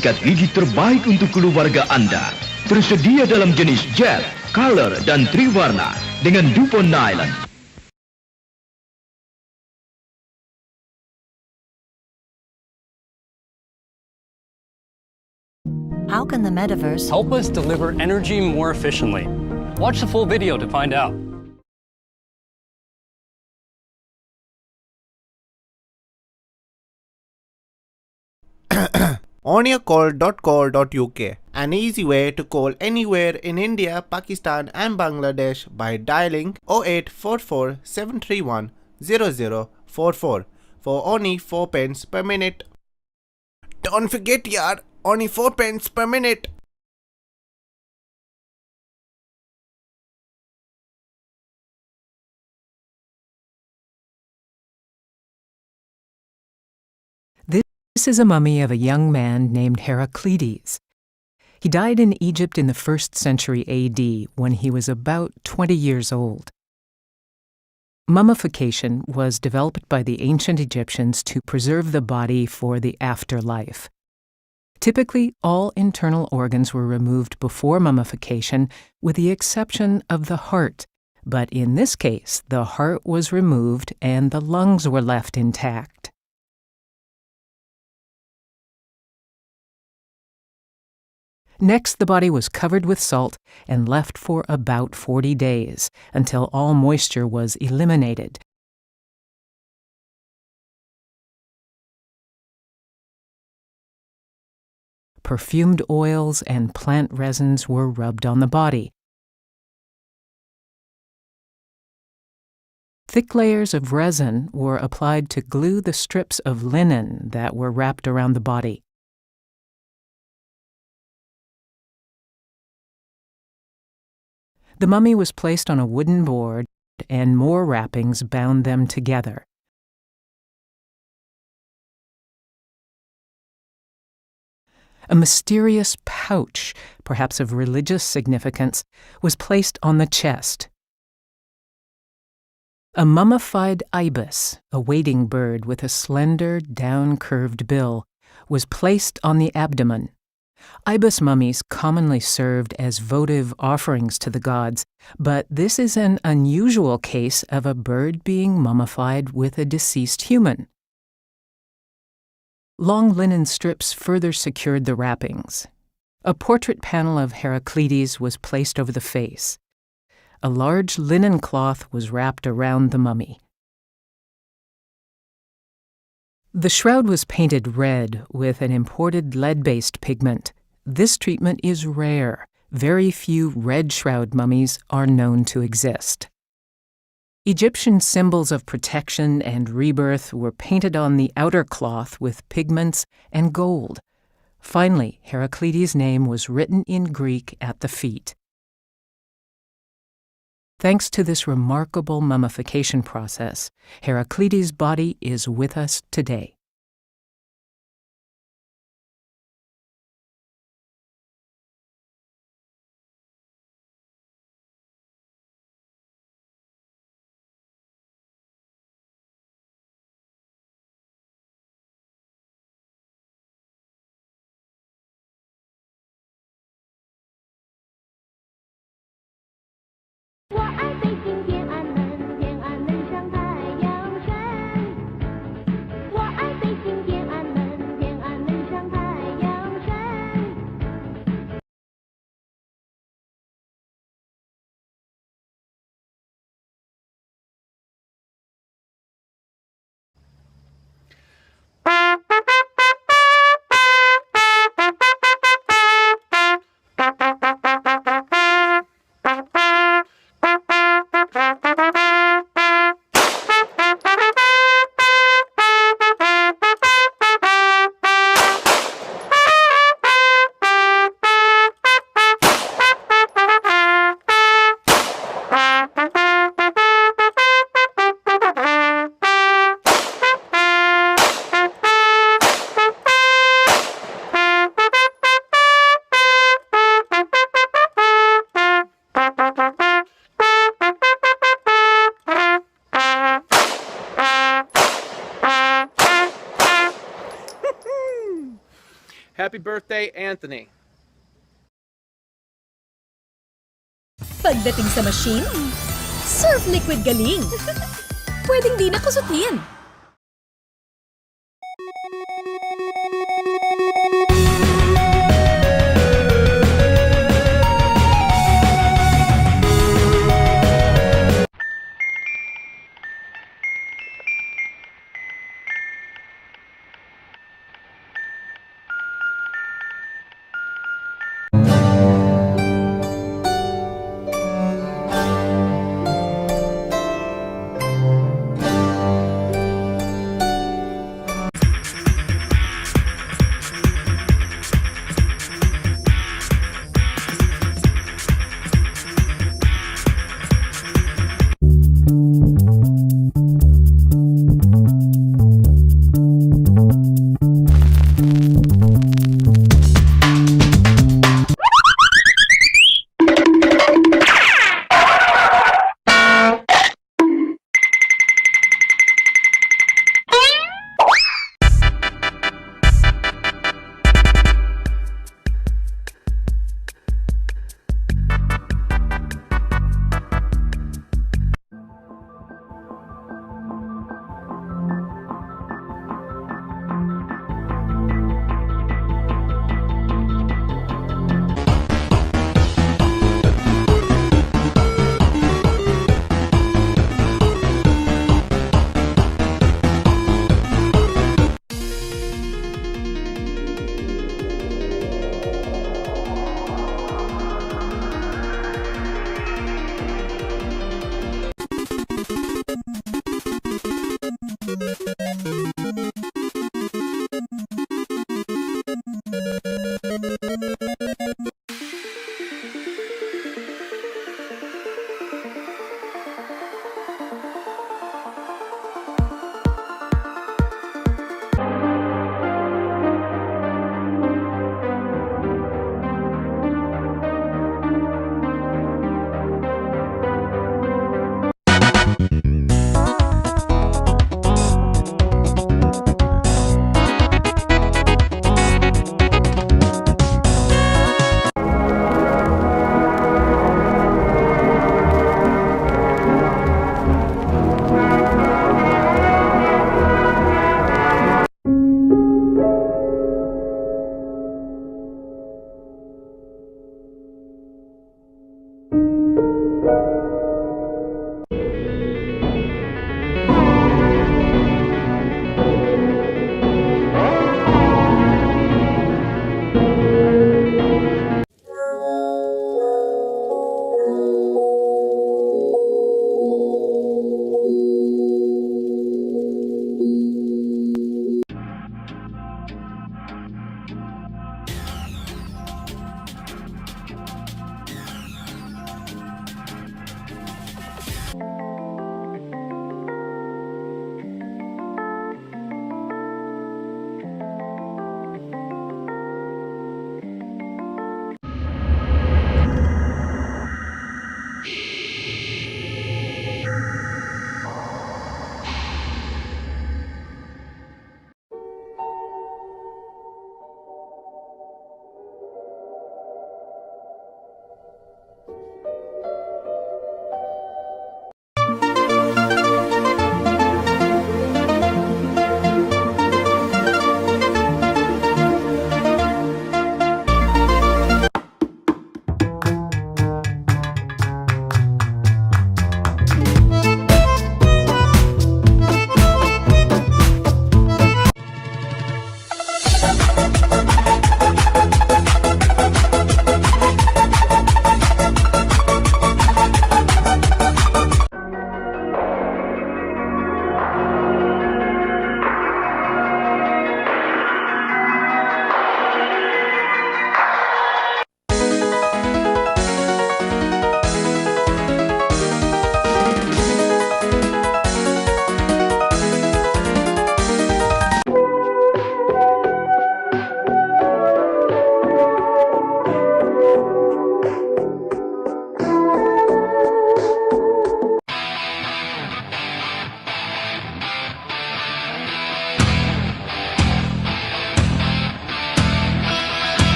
sikat gigi terbaik untuk keluarga Anda. Tersedia dalam jenis gel, color, dan triwarna dengan DuPont Nylon. How can the metaverse help us deliver energy more efficiently? Watch the full video to find out. onyourcall.co.uk, an easy way to call anywhere in India, Pakistan and Bangladesh by dialing 0844 731 0044 for only 4 pence per minute. Don't forget yaar, only 4 pence per minute. This is a mummy of a young man named Heraclides. He died in Egypt in the 1st century AD when he was about 20 years old. Mummification was developed by the ancient Egyptians to preserve the body for the afterlife. Typically, all internal organs were removed before mummification, with the exception of the heart. But in this case, the heart was removed and the lungs were left intact. Next, the body was covered with salt and left for about 40 days, until all moisture was eliminated. Perfumed oils and plant resins were rubbed on the body. Thick layers of resin were applied to glue the strips of linen that were wrapped around the body. The mummy was placed on a wooden board, and more wrappings bound them together. A mysterious pouch, perhaps of religious significance, was placed on the chest. A mummified ibis, a wading bird with a slender, down-curved bill, was placed on the abdomen. Ibis mummies commonly served as votive offerings to the gods, but this is an unusual case of a bird being mummified with a deceased human. Long linen strips further secured the wrappings. A portrait panel of Heraclides was placed over the face. A large linen cloth was wrapped around the mummy. The shroud was painted red with an imported lead-based pigment. This treatment is rare. Very few red shroud mummies are known to exist. Egyptian symbols of protection and rebirth were painted on the outer cloth with pigments and gold. Finally, Heraclides' name was written in Greek at the feet. Thanks to this remarkable mummification process, Heraclides' body is with us today. Happy birthday, Anthony. Pagdating sa machine, Surf Liquid galing. Pwedeng di na kusutin.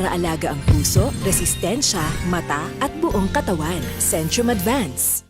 para alaga ang puso, resistensya, mata at buong katawan. Centrum Advance.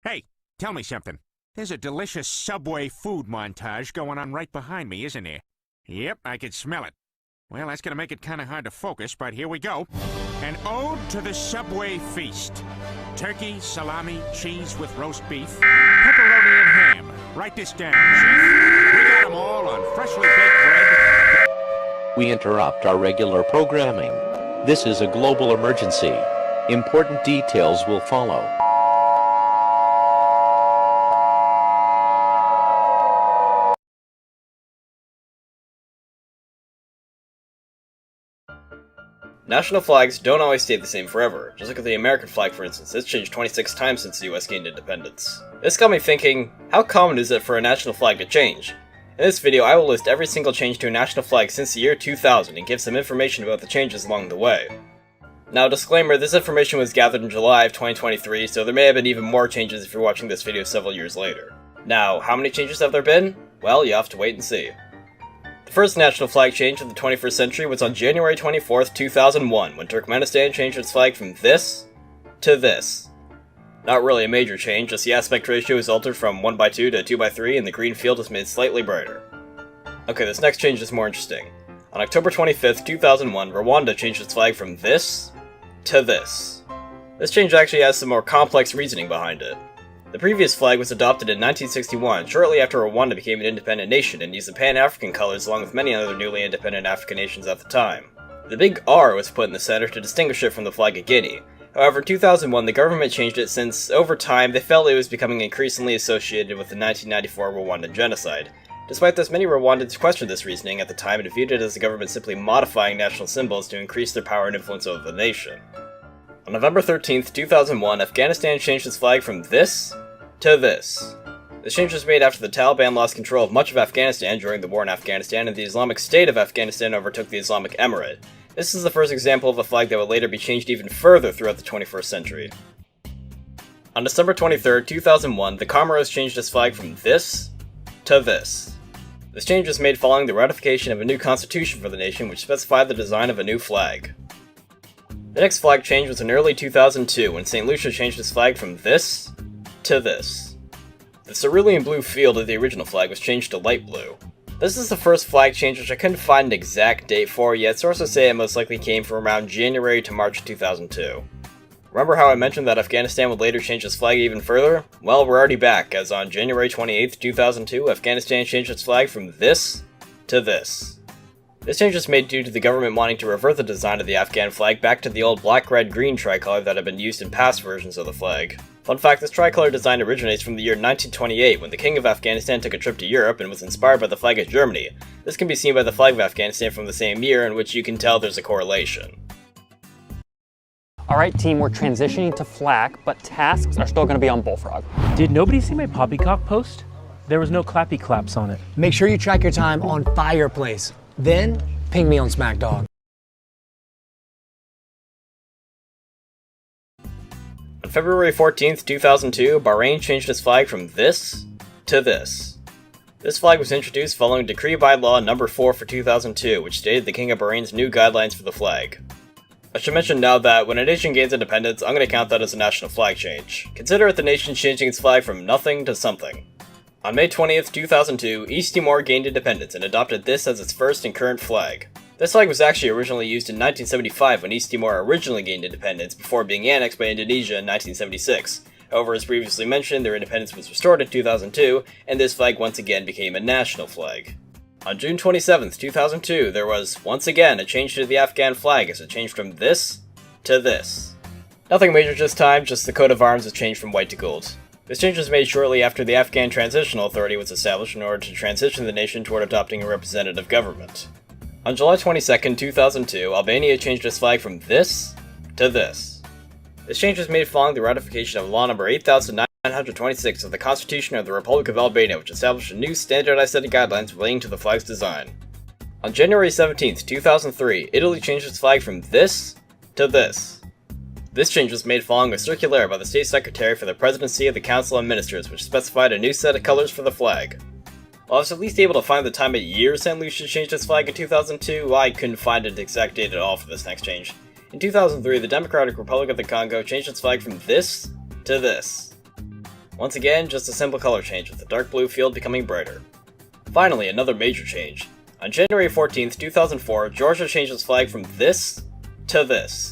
Hey, tell me something. There's a delicious Subway food montage going on right behind me, isn't there? Yep, I can smell it. Well, that's gonna make it kinda hard to focus, but here we go. An ode to the Subway feast. Turkey, salami, cheese with roast beef, pepperoni and ham. Write this down, Chef. We got them all on freshly baked bread. We interrupt our regular programming. This is a global emergency. Important details will follow. National flags don't always stay the same forever. Just look at the American flag, for instance. It's changed 26 times since the US gained independence. This got me thinking, how common is it for a national flag to change? In this video, I will list every single change to a national flag since the year 2000 and give some information about the changes along the way. Now, disclaimer, this information was gathered in July of 2023, so there may have been even more changes if you're watching this video several years later. Now, how many changes have there been? Well, you have to wait and see. The first national flag change of the 21st century was on January 24th, 2001, when Turkmenistan changed its flag from this to this. Not really a major change, just the aspect ratio is altered from 1:2 to 2:3 and the green field is made slightly brighter. Okay, this next change is more interesting. On October 25th, 2001, Rwanda changed its flag from this to this. This change actually has some more complex reasoning behind it. The previous flag was adopted in 1961, shortly after Rwanda became an independent nation, and used the Pan-African colors along with many other newly independent African nations at the time. The big R was put in the center to distinguish it from the flag of Guinea. However, in 2001, the government changed it since, over time, they felt it was becoming increasingly associated with the 1994 Rwandan genocide. Despite this, many Rwandans questioned this reasoning at the time and viewed it as the government simply modifying national symbols to increase their power and influence over the nation. On November 13th, 2001, Afghanistan changed its flag from this to this. This change was made after the Taliban lost control of much of Afghanistan during the war in Afghanistan, and the Islamic State of Afghanistan overtook the Islamic Emirate. This is the first example of a flag that would later be changed even further throughout the 21st century. On December 23rd, 2001, the Comoros changed its flag from this to this. This change was made following the ratification of a new constitution for the nation, which specified the design of a new flag. The next flag change was in early 2002, when St. Lucia changed its flag from this to this. The cerulean blue field of the original flag was changed to light blue. This is the first flag change which I couldn't find an exact date for, yet sources say it most likely came from around January to March 2002. Remember how I mentioned that Afghanistan would later change its flag even further? Well, we're already back, as on January 28th, 2002, Afghanistan changed its flag from this to this. This change was made due to the government wanting to revert the design of the Afghan flag back to the old black-red-green tricolor that had been used in past versions of the flag. Fun fact, this tricolor design originates from the year 1928, when the King of Afghanistan took a trip to Europe and was inspired by the flag of Germany. This can be seen by the flag of Afghanistan from the same year, in which you can tell there's a correlation. Alright team, we're transitioning to flak, but tasks are still going to be on Bullfrog. Did nobody see my poppycock post? There was no clappy claps on it. Make sure you track your time on Fireplace. Then, ping me on SmackDog. On February 14th, 2002, Bahrain changed its flag from this to this. This flag was introduced following Decree by Law No. 4 for 2002, which stated the King of Bahrain's new guidelines for the flag. I should mention now that when a nation gains independence, I'm going to count that as a national flag change. Consider it the nation changing its flag from nothing to something. On May 20th, 2002, East Timor gained independence and adopted this as its first and current flag. This flag was actually originally used in 1975 when East Timor originally gained independence before being annexed by Indonesia in 1976. However, as previously mentioned, their independence was restored in 2002, and this flag once again became a national flag. On June 27th, 2002, there was, once again, a change to the Afghan flag as it changed from this to this. Nothing major this time, just the coat of arms was changed from white to gold. This change was made shortly after the Afghan Transitional Authority was established in order to transition the nation toward adopting a representative government. On July 22nd, 2002, Albania changed its flag from this to this. This change was made following the ratification of Law No. 8926 of the Constitution of the Republic of Albania, which established a new standardized set of guidelines relating to the flag's design. On January 17th, 2003, Italy changed its flag from this to this. This change was made following a circular by the State Secretary for the Presidency of the Council of Ministers, which specified a new set of colors for the flag. While I was at least able to find the time of year St. Lucia changed its flag in 2002, I couldn't find an exact date at all for this next change. In 2003, the Democratic Republic of the Congo changed its flag from this to this. Once again, just a simple color change, with the dark blue field becoming brighter. Finally, another major change. On January 14th, 2004, Georgia changed its flag from this to this.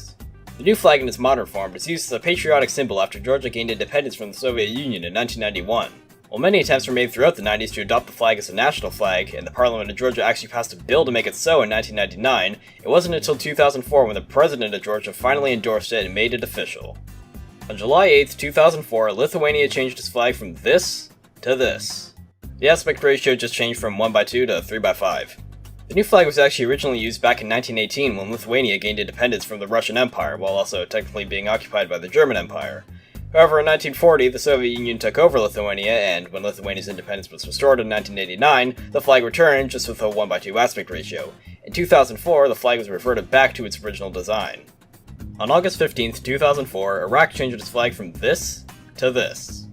The new flag in its modern form was used as a patriotic symbol after Georgia gained independence from the Soviet Union in 1991. While many attempts were made throughout the 90s to adopt the flag as a national flag, and the Parliament of Georgia actually passed a bill to make it so in 1999, it wasn't until 2004 when the President of Georgia finally endorsed it and made it official. On July 8th, 2004, Lithuania changed its flag from this to this. The aspect ratio just changed from 1:2 to 3:5. The new flag was actually originally used back in 1918 when Lithuania gained independence from the Russian Empire, while also technically being occupied by the German Empire. However, in 1940, the Soviet Union took over Lithuania, and when Lithuania's independence was restored in 1989, the flag returned, just with a 1:2 aspect ratio. In 2004, the flag was reverted back to its original design. On August 15th, 2004, Iraq changed its flag from this to this.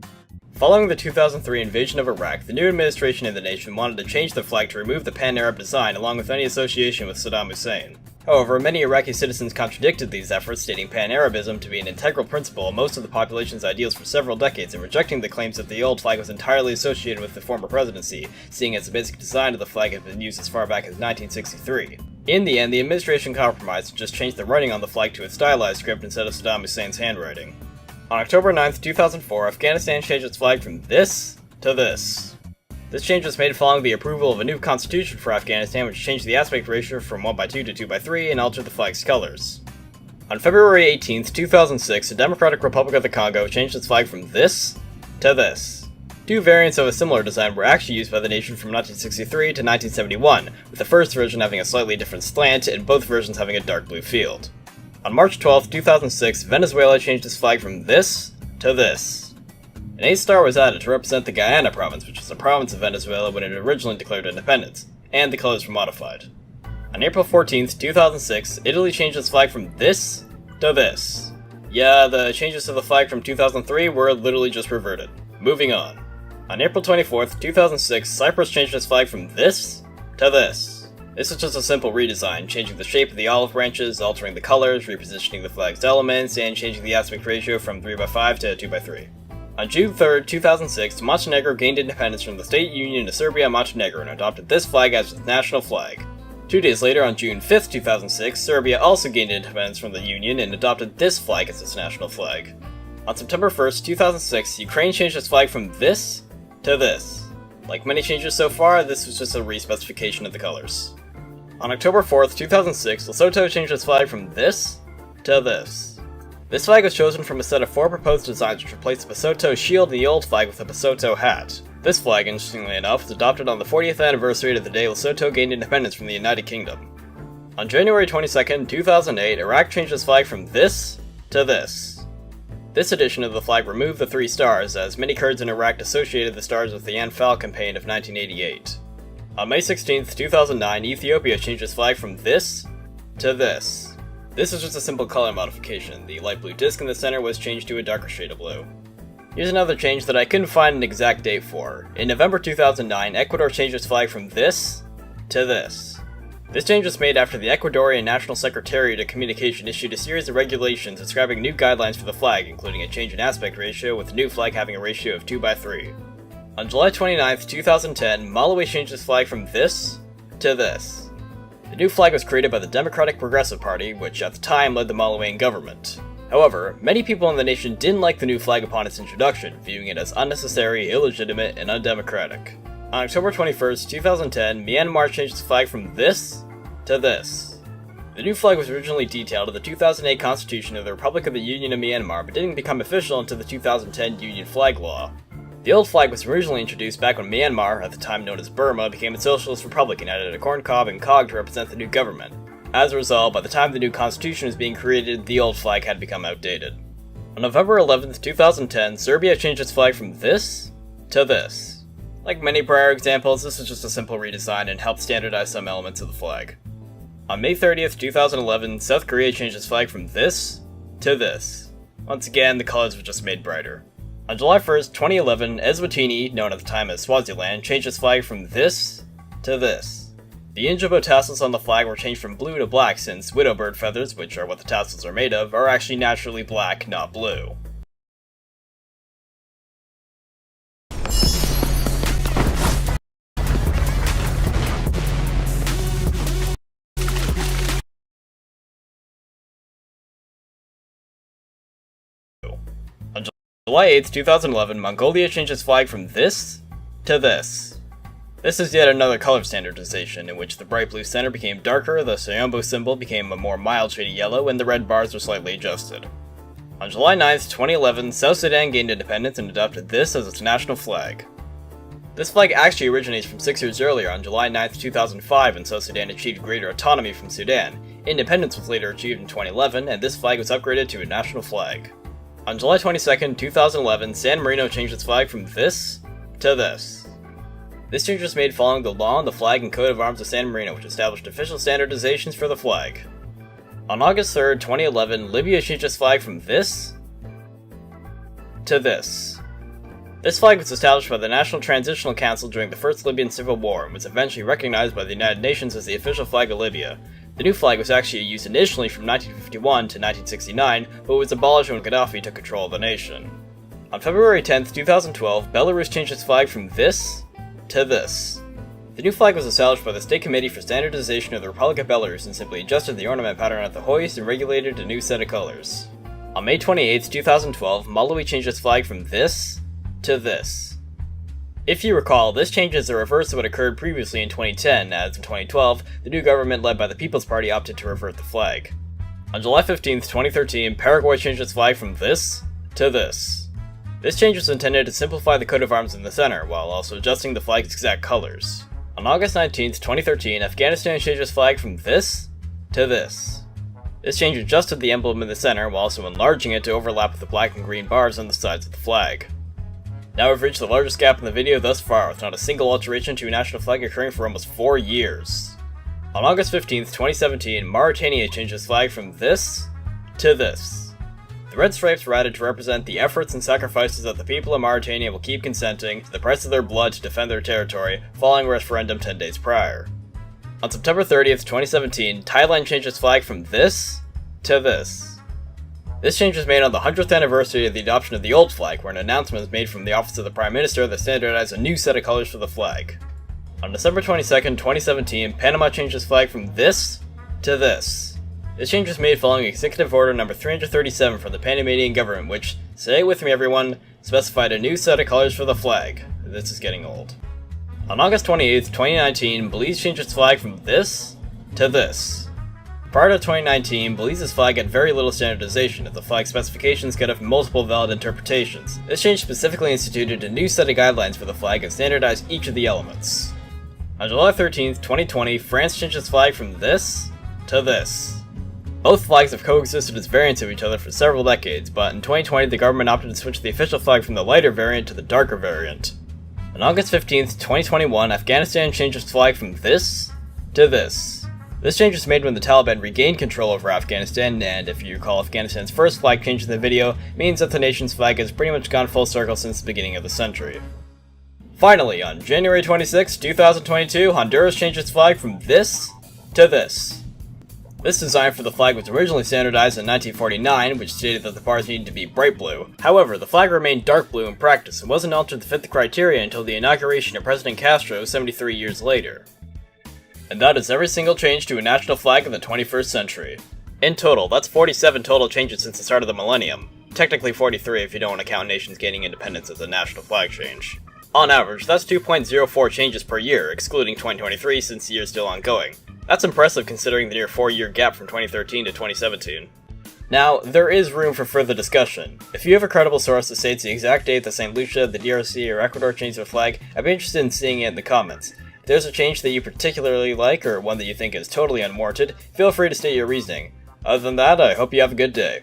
Following the 2003 invasion of Iraq, the new administration in the nation wanted to change the flag to remove the pan-Arab design along with any association with Saddam Hussein. However, many Iraqi citizens contradicted these efforts, stating pan-Arabism to be an integral principle of most of the population's ideals for several decades and rejecting the claims that the old flag was entirely associated with the former presidency, seeing as the basic design of the flag had been used as far back as 1963. In the end, the administration compromised and just changed the writing on the flag to a stylized script instead of Saddam Hussein's handwriting. On October 9th, 2004, Afghanistan changed its flag from this to this. This change was made following the approval of a new constitution for Afghanistan, which changed the aspect ratio from 1:2 to 2:3 and altered the flag's colors. On February 18th, 2006, the Democratic Republic of the Congo changed its flag from this to this. Two variants of a similar design were actually used by the nation from 1963 to 1971, with the first version having a slightly different slant and both versions having a dark blue field. On March 12, 2006, Venezuela changed its flag from this to this. An A-star was added to represent the Guyana province, which was a province of Venezuela when it originally declared independence, and the colors were modified. On April 14, 2006, Italy changed its flag from this to this. Yeah, the changes to the flag from 2003 were literally just reverted. Moving on. On April 24, 2006, Cyprus changed its flag from this to this. This is just a simple redesign, changing the shape of the olive branches, altering the colors, repositioning the flag's elements, and changing the aspect ratio from 3:5 to 2:3. On June 3, 2006, Montenegro gained independence from the state union of Serbia and Montenegro and adopted this flag as its national flag. 2 days later, on June 5, 2006, Serbia also gained independence from the union and adopted this flag as its national flag. On September 1, 2006, Ukraine changed its flag from this to this. Like many changes so far, this was just a re-specification of the colors. On October 4th, 2006, Lesotho changed its flag from this to this. This flag was chosen from a set of 4 proposed designs which replaced the Lesotho shield in the old flag with a Lesotho hat. This flag, interestingly enough, was adopted on the 40th anniversary of the day Lesotho gained independence from the United Kingdom. On January 22nd, 2008, Iraq changed its flag from this to this. This edition of the flag removed the 3 stars, as many Kurds in Iraq associated the stars with the Anfal campaign of 1988. On May 16, 2009, Ethiopia changed its flag from this to this. This is just a simple color modification. The light blue disc in the center was changed to a darker shade of blue. Here's another change that I couldn't find an exact date for. In November 2009, Ecuador changed its flag from this to this. This change was made after the Ecuadorian National Secretariat of Communication issued a series of regulations describing new guidelines for the flag, including a change in aspect ratio, with the new flag having a ratio of 2:3. On July 29, 2010, Malawi changed its flag from this to this. The new flag was created by the Democratic Progressive Party, which at the time led the Malawian government. However, many people in the nation didn't like the new flag upon its introduction, viewing it as unnecessary, illegitimate, and undemocratic. On October 21, 2010, Myanmar changed its flag from this to this. The new flag was originally detailed in the 2008 Constitution of the Republic of the Union of Myanmar, but didn't become official until the 2010 Union Flag Law. The old flag was originally introduced back when Myanmar, at the time known as Burma, became a socialist republic and added a corn cob and cog to represent the new government. As a result, by the time the new constitution was being created, the old flag had become outdated. On November 11, 2010, Serbia changed its flag from this to this. Like many prior examples, this is just a simple redesign and helped standardize some elements of the flag. On May 30th, 2011, South Korea changed its flag from this to this. Once again, the colors were just made brighter. On July 1st, 2011, Eswatini, known at the time as Swaziland, changed its flag from this to this. The Injabo tassels on the flag were changed from blue to black since widowbird feathers, which are what the tassels are made of, are actually naturally black, not blue. On July 8th, 2011, Mongolia changed its flag from this to this. This is yet another color standardization, in which the bright blue center became darker, the Sayombo symbol became a more mild shade of yellow, and the red bars were slightly adjusted. On July 9th, 2011, South Sudan gained independence and adopted this as its national flag. This flag actually originates from 6 years earlier, on July 9th, 2005, when South Sudan achieved greater autonomy from Sudan. Independence was later achieved in 2011, and this flag was upgraded to a national flag. On July 22nd, 2011, San Marino changed its flag from this to this. This change was made following the law on the flag and coat of arms of San Marino, which established official standardizations for the flag. On August 3rd, 2011, Libya changed its flag from this to this. This flag was established by the National Transitional Council during the First Libyan Civil War and was eventually recognized by the United Nations as the official flag of Libya. The new flag was actually used initially from 1951 to 1969, but was abolished when Gaddafi took control of the nation. On February 10th, 2012, Belarus changed its flag from this to this. The new flag was established by the State Committee for Standardization of the Republic of Belarus and simply adjusted the ornament pattern at the hoist and regulated a new set of colors. On May 28, 2012, Malawi changed its flag from this to this. If you recall, this change is the reverse of what occurred previously in 2010, as in 2012, the new government led by the People's Party opted to revert the flag. On July 15, 2013, Paraguay changed its flag from this to this. This change was intended to simplify the coat of arms in the center, while also adjusting the flag's exact colors. On August 19, 2013, Afghanistan changed its flag from this to this. This change adjusted the emblem in the center, while also enlarging it to overlap with the black and green bars on the sides of the flag. Now we've reached the largest gap in the video thus far, with not a single alteration to a national flag occurring for almost 4 years. On August 15, 2017, Mauritania changed its flag from this to this. The red stripes were added to represent the efforts and sacrifices that the people of Mauritania will keep consenting to the price of their blood to defend their territory following a referendum 10 days prior. On September 30th, 2017, Thailand changed its flag from this to this. This change was made on the 100th anniversary of the adoption of the old flag, where an announcement was made from the office of the Prime Minister that standardized a new set of colors for the flag. On December 22nd, 2017, Panama changed its flag from this to this. This change was made following Executive Order number 337 from the Panamanian government, which, say it with me everyone, specified a new set of colors for the flag. This is getting old. On August 28th, 2019, Belize changed its flag from this to this. Prior to 2019, Belize's flag had very little standardization, as the flag specifications could have multiple valid interpretations. This change specifically instituted a new set of guidelines for the flag and standardized each of the elements. On July 13th, 2020, France changed its flag from this to this. Both flags have coexisted as variants of each other for several decades, but in 2020 the government opted to switch the official flag from the lighter variant to the darker variant. On August 15th, 2021, Afghanistan changed its flag from this to this. This change was made when the Taliban regained control over Afghanistan, and if you recall, Afghanistan's first flag change in the video means that the nation's flag has pretty much gone full circle since the beginning of the century. Finally, on January 26, 2022, Honduras changed its flag from this to this. This design for the flag was originally standardized in 1949, which stated that the bars needed to be bright blue. However, the flag remained dark blue in practice and wasn't altered to fit the criteria until the inauguration of President Castro 73 years later. And that is every single change to a national flag in the 21st century. In total, that's 47 total changes since the start of the millennium. Technically 43 if you don't want to count nations gaining independence as a national flag change. On average, that's 2.04 changes per year, excluding 2023 since the year is still ongoing. That's impressive considering the near 4-year gap from 2013 to 2017. Now, there is room for further discussion. If you have a credible source that states the exact date that St. Lucia, the DRC, or Ecuador changed their flag, I'd be interested in seeing it in the comments. If there's a change that you particularly like, or one that you think is totally unwarranted, feel free to state your reasoning. Other than that, I hope you have a good day.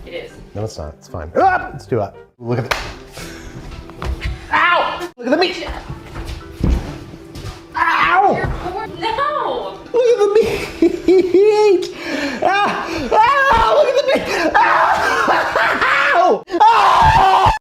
It is. No, it's not. It's fine. Ah, let's do it. Look at the. Ow! Look at the meat. Ow! No! Look at the meat. Ah! Ah! Look at the meat. Ah! Ow! Ah!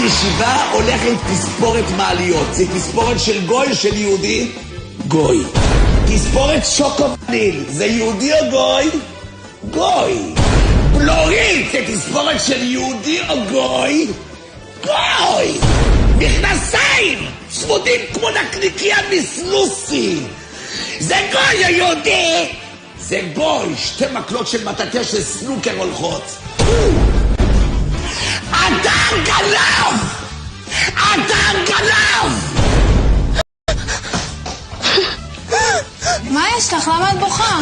ישיבה הולך עם תספורת מעליות. זה תספורת של גוי, של יהודי? גוי. תספורת שוקובניל, זה יהודי או גוי? גוי. בלורית, זה תספורת של יהודי או גוי? גוי. מכנסיים, צמודים כמו נקניקיה מסלוסי. זה גוי או יהודי? זה גוי, שתי מקלות של מטאטא של סנוקר הולכות. אדם גנב! אדם גנב! מה יש לך? למה את בוכה?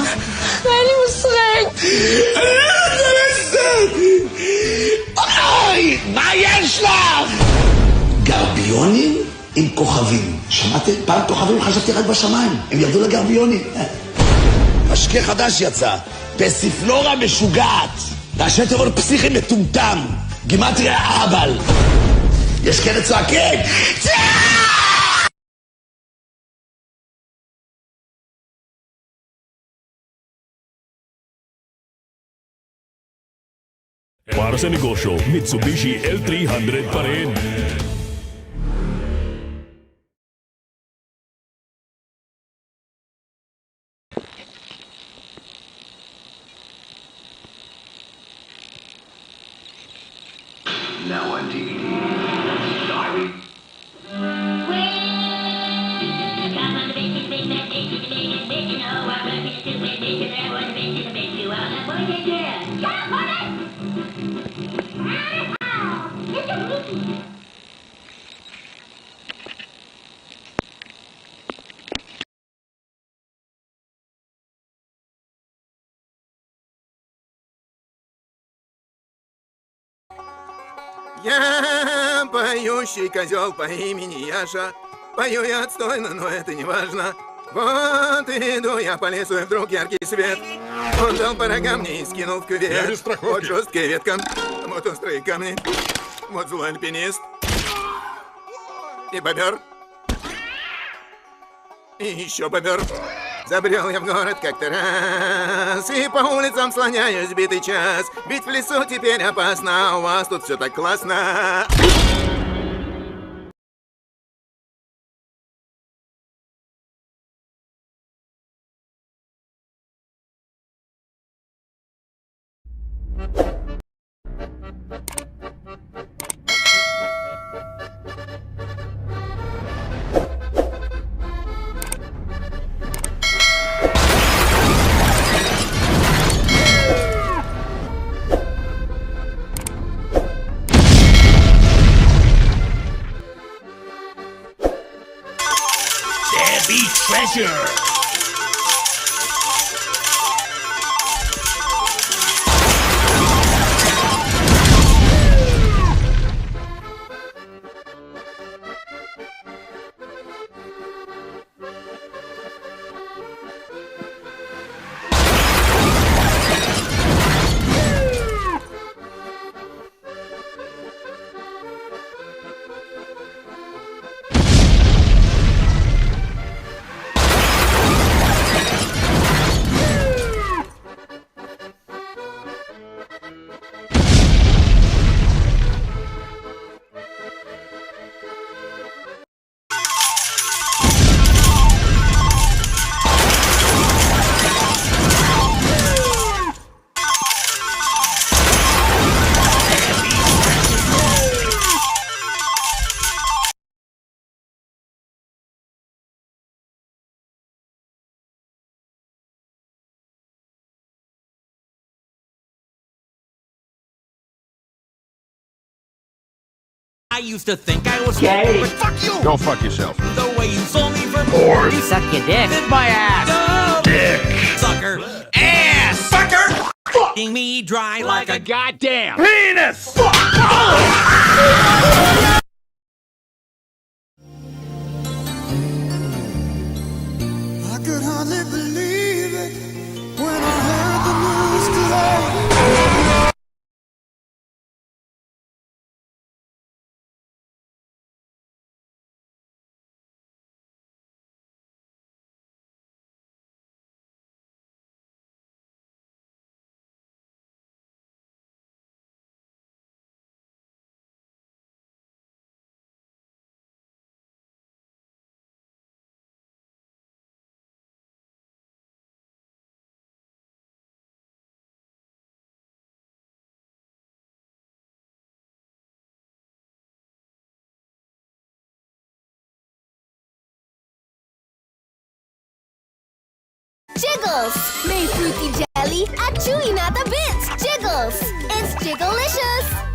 אין לי מושג. אני לא יודע אוי, מה יש לך? גרביונים עם כוכבים. שמעתם? פעם כוכבים חשבתי רק בשמיים. הם ירדו לגרביונים. משקה חדש יצא. פסיפלורה משוגעת. ראשי תיבות פסיכי מטומטם. גימטריה אהבל. יש כאלה צועקים. Para sa negosyo, Mitsubishi L300 pa rin. Now on DVD. Diary. Я поющий козел по имени Яша. Пою я отстойно, но это не важно. Вот иду я по лесу, и вдруг яркий свет. Он дал по рогам мне и скинул в кювет. Вот жесткая ветка, вот острые камни, вот злой альпинист. И бобер. И еще бобер. Забрел я в город как-то раз, и по улицам слоняюсь битый час. Ведь в лесу теперь опасно, а у вас тут все так классно. Treasure! I used to think I was gay. But fuck you! Go fuck yourself. The way you sold me for Whore. You suck your dick. In my ass. No. Dick. Sucker. Ass. Fucker. Fucking me dry like a goddamn penis. I could hardly believe it when I heard the news today. Jiggles! May fruity jelly at chewy nata bits! Jiggles! It's Jigglelicious!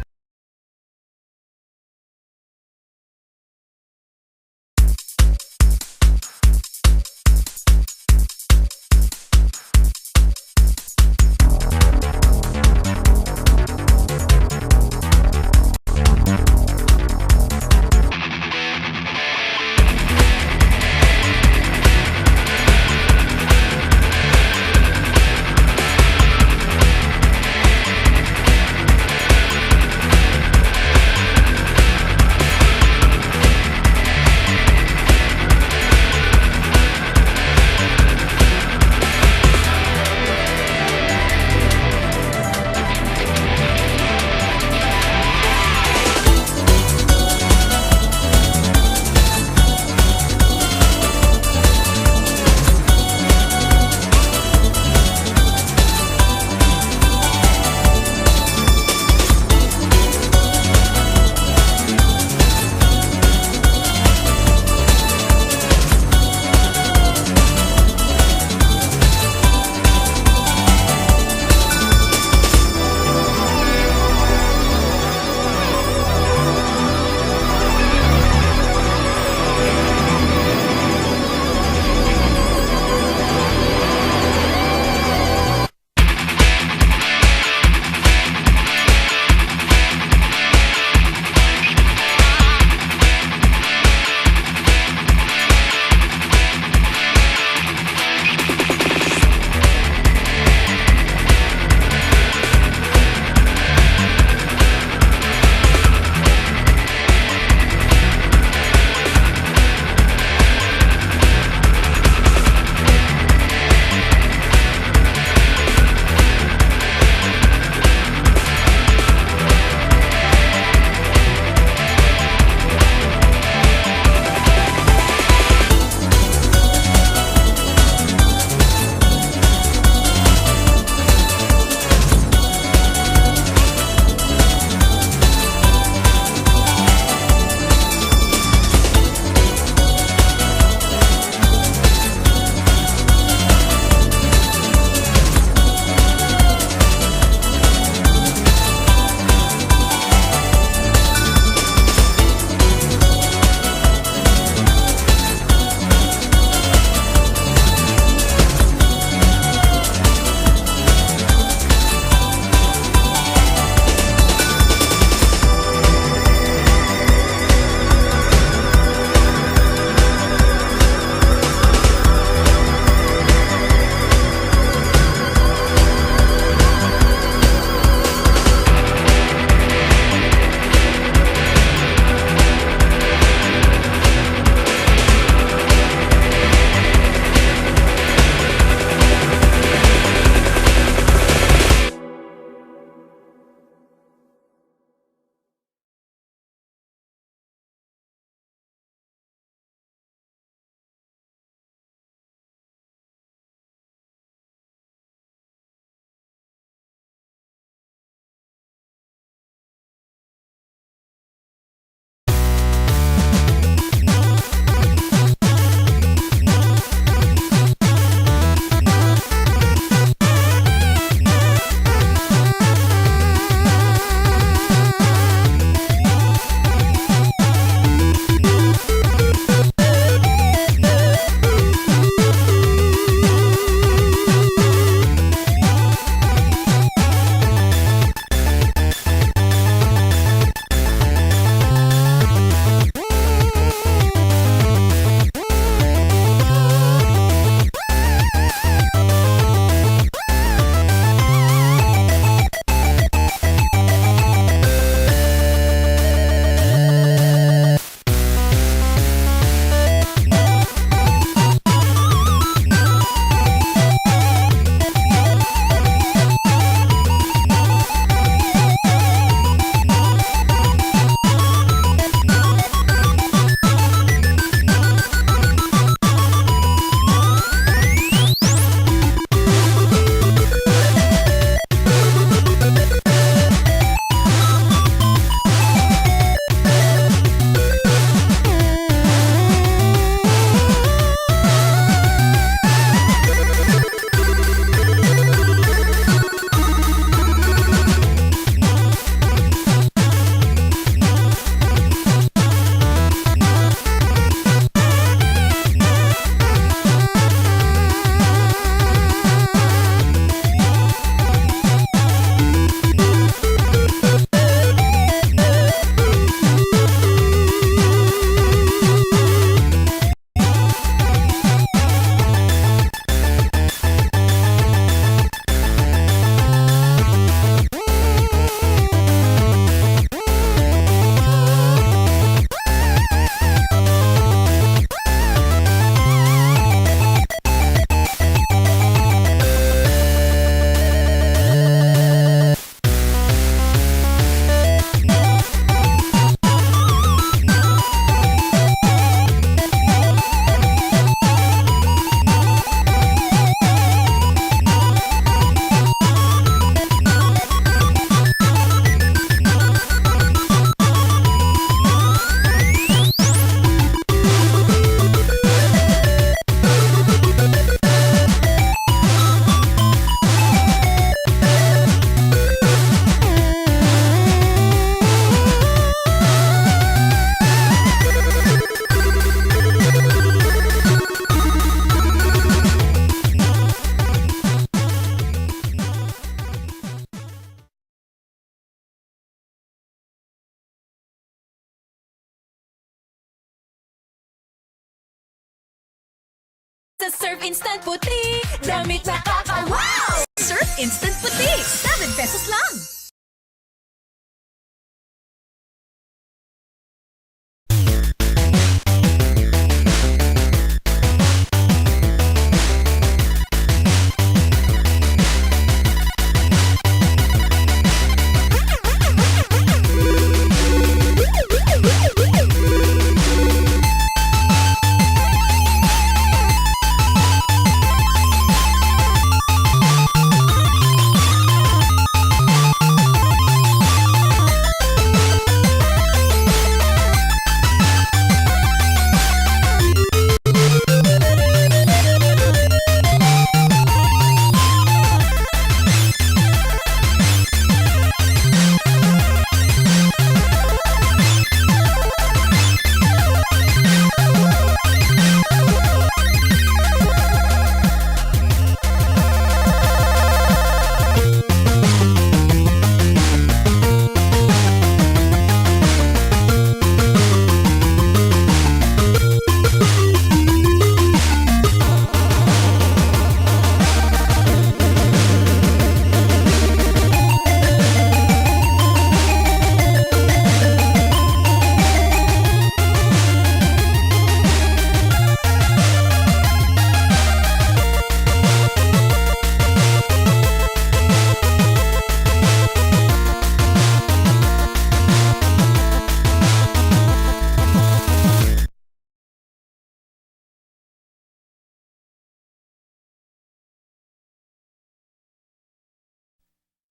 Surf Instant Puti. Damit nakaka-wow! Surf Instant Puti. 7 pesos lang.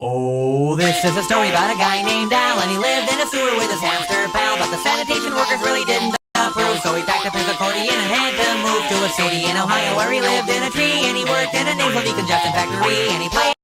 Oh, this is a story about a guy named Al, and he lived in a sewer with his hamster pal. But the sanitation workers really didn't approve, so he packed up his accordion and had to move to a city in Ohio where he lived in a tree. And he worked in a nasal decongestant factory, and he played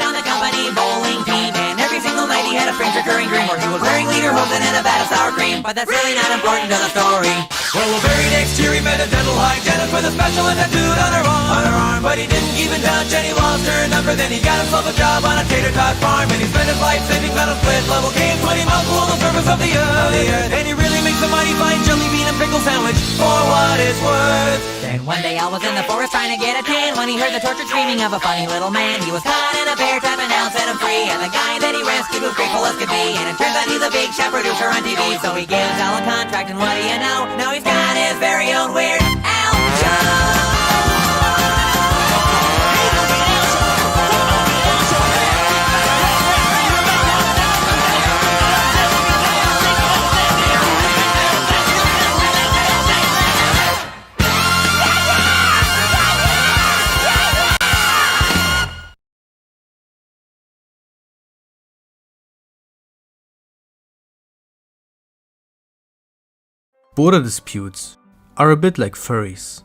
on the company bowling team. And every single night he had a strange recurring dream where he was wearing lederhosen and a vat of sour cream. But that's really not important to the story. Well, the very next year he met a dental hygienist with a special tattooed on her arm. But he didn't even touch and he lost her number. Then he got himself a job on a tater tot farm. And he spent his life saving metal split level game 20 miles below the surface of the earth. And he really makes a mighty fine jelly bean and pickle sandwich for what it's worth. Then one day Al was in the forest trying to get a tan when he heard the tortured screaming of a funny little man. He was caught in a bear trap and Al set him free. And the guy that he rescued was grateful as could be. And it turns out he's a big shot producer on TV. So he gives Al a contract, and what do you know? Now he's got his very own Weird Al Show. Border disputes are a bit like furries.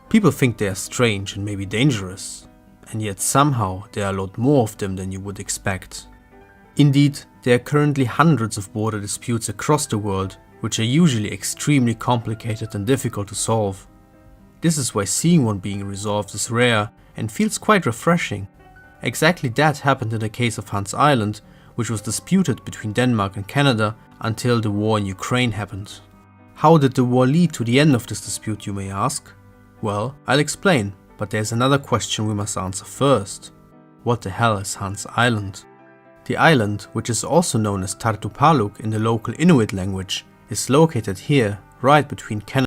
People think they are strange and maybe dangerous, and yet somehow there are a lot more of them than you would expect. Indeed, there are currently hundreds of border disputes across the world, which are usually extremely complicated and difficult to solve. This is why seeing one being resolved is rare and feels quite refreshing. Exactly that happened in the case of Hans Island, which was disputed between Denmark and Canada until the war in Ukraine happened. How did the war lead to the end of this dispute, you may ask? Well, I'll explain, but there's another question we must answer first. What the hell is Hans Island? The island, which is also known as Tartupaluk in the local Inuit language, is located here, right between Canada